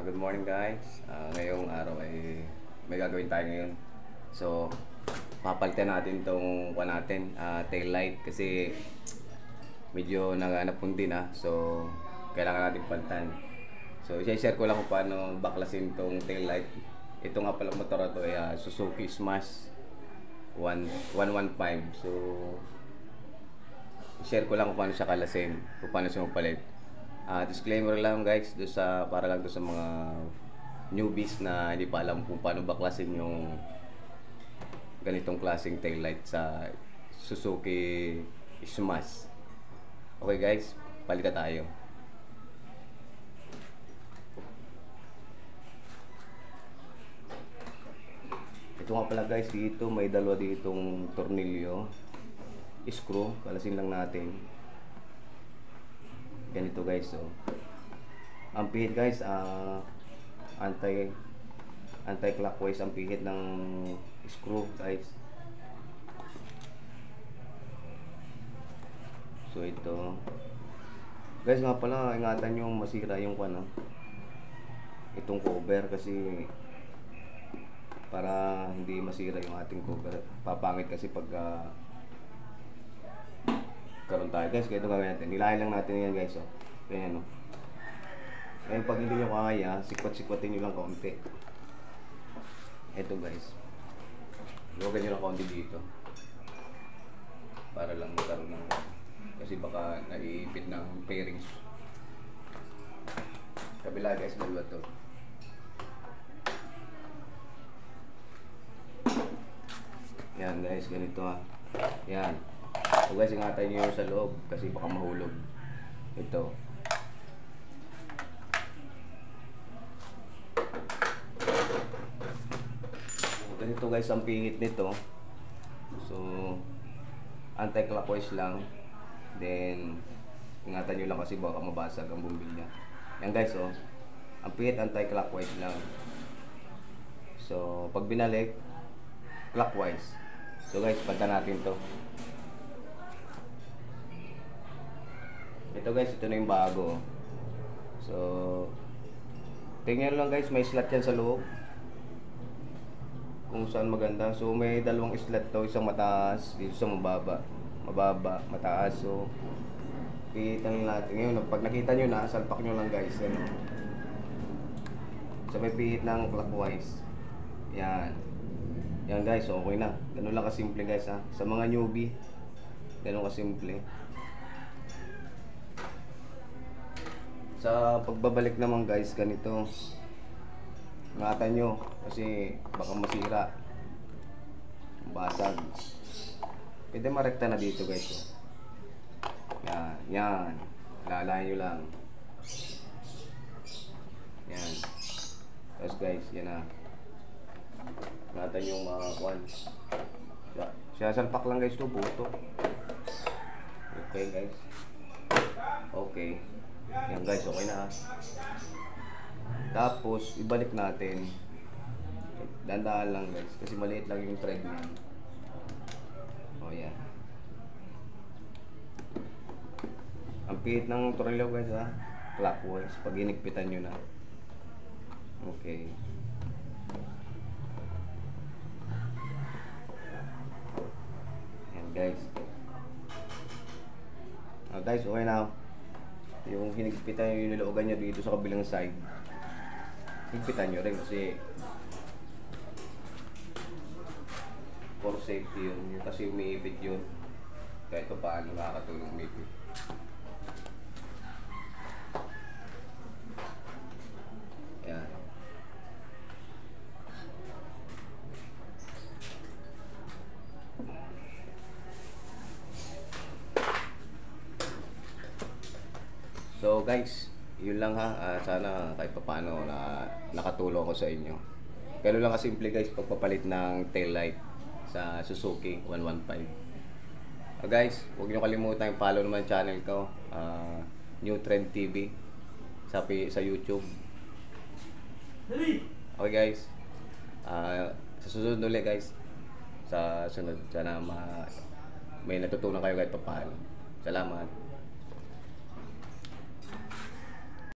Good morning guys. Ngayong araw ay may gagawin tayo ngayon. So, papalitan natin tong tail light kasi medyo naganapundi na. So, kailangan natin palitan. So, i-share ko lang kung paano baklasin tong tail light. Ito nga pala motor na to ay Suzuki Smash 115. So, i-share ko lang kung paano siya kalasin, kung paano siya magpalit. Disclaimer lang guys, para lang sa mga newbies na hindi pa alam kung paano baklasin yung ganitong klaseng taillight sa Suzuki Smash. Okay guys, palitan tayo. Ito nga pala guys, dito may dalawa ditong tornilyo, screw, kalasin lang natin. Ganito guys, so ang pihit guys, anti-clockwise ang pihit ng screw guys. So ito guys, nga pala ingatan nyo masira yung itong cover, kasi para hindi masira yung ating cover. Papangit kasi pag karon tayo guys. Kaya ito gawin natin, nilahin lang natin yan guys. Ganyan Ngayon pag hindi nyo kaya, sikwat-sikwatin nyo lang kaunti. Ito guys, luwagan nyo lang kaunti dito para lang magkaroon ng, kasi baka naiipit ng pairings. Kabila guys, dalawa to. Yan guys, ganito yan. So guys, ingatan nyo sa loob kasi baka mahulog. Ito. Ganito guys ang pingit nito. So, anti-clockwise lang. Then, ingatan nyo lang kasi baka mabasag ang bumbilya. Yan guys, ang pingit anti-clockwise lang. So, pag binalik, clockwise. So guys, palitan natin to. Ito guys, ito na yung bago. So, tingnan lang guys, may slot yan sa loob kung saan maganda. So, may dalawang slot to, isang mataas, dito sa mababa, mataas. So, pihitan natin. Ngayon, pag nakita nyo na, salpak nyo lang guys. So, may pihit ng clockwise. Yan. Yan guys, okay na. Ganun lang kasimple guys sa mga newbie. Ganun kasimple. Sa pagbabalik naman guys, ganito. Ingatan nyo kasi baka masira, basag. Pwede marekta na dito guys. Yan. Lalayan nyo lang. Yan. Tapos guys, yan na. Ingatan nyo yung mga salpak lang guys to, buto. Okay guys. Okay. Yan guys, okay na. Tapos, ibalik natin. Dandahan lang guys, kasi maliit lang yung thread niya. Yan. Ang pihit ng tornilyo guys clockwise, pag inigpitan nyo na. Okay. Yan guys. Guys, okay na. Yung hinigpitan yung niloogan nyo dito sa kabilang side, higpitan nyo rin kasi for safety yun. Kasi umiipit yun. Kahit paano nakakatulong umiipit. Yan. So guys, yun lang sana kahit paano na nakatulong ako sa inyo. Ganun lang kasimple guys pagpapalit ng taillight sa Suzuki 115. Guys, huwag nyo kalimutan follow naman channel ko, New Trend TV sa YouTube. Okay guys, sa susunod ulit guys, sa sunod sana may natutunan kayo kahit paano. Salamat.